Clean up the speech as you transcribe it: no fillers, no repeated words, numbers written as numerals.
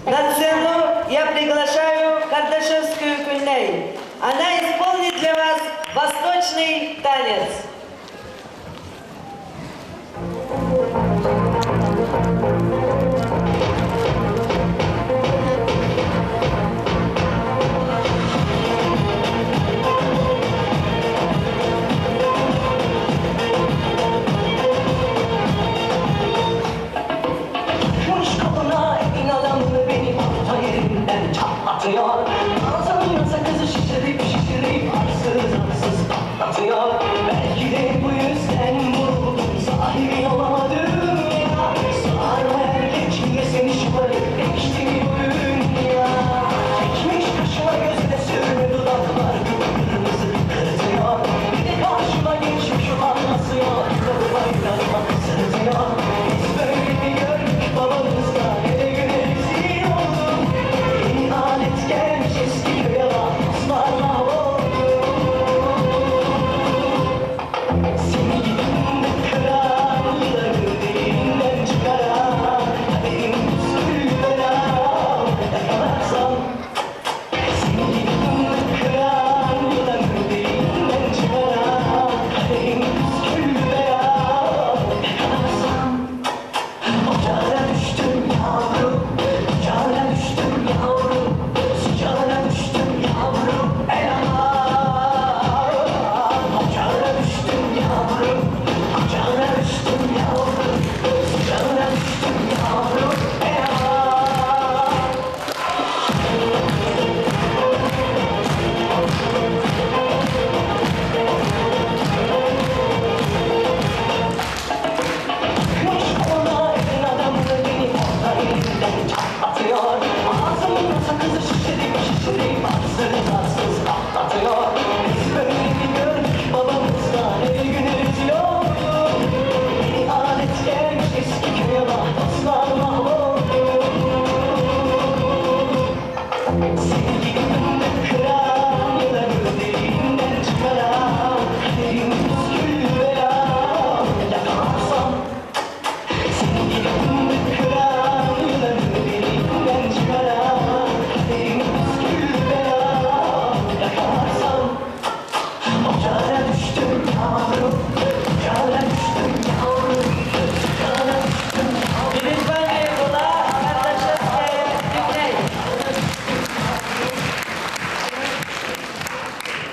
На сцену я приглашаю Кардашевскую Кульней. Она исполнит для вас восточный танец. Atıyor, ağzımın sakızı şişirip şişirip arsız arsız patlatıyor. Belki de bu yüzden vuruldum, sahibi olamadım ya. Sarma erkekçiyle seni şımarıp değişti bu dünya. Çekmiş kaşıma gözüne sürme dudaklar kıpkırmızı kırıtıyor. Bir de karşıma geçmiş şu anlasıyor, babayla sırıtıyor. Biz böyle mi gördük babamızda, ne de güne rezil olduk. Alet gelmiş eski köye mahpuslarla oldu. Seni gidin kralları dilinden çıkaran kaderim püsküllere yakalarsam. Seni gidin kralları dilinden çıkaran kaderim püsküllere yakalarsam. Ocağına düştüm yavrum, ocağına düştüm yavrum, sıcağına düştüm yavrum, ey aman. Ocağına düştüm yavrum, ocağına düştüm yavrum, sıcağına düştüm yavrum, ey aman. Bakmış ona elin adamını beni orta elinden çatlatıyor. Ağzımın sakızı şişirip şişirip arsız arsız patlatıyor. Biz böyle mi gördük babamızda, ne bir güne rezil olduk. Beni alet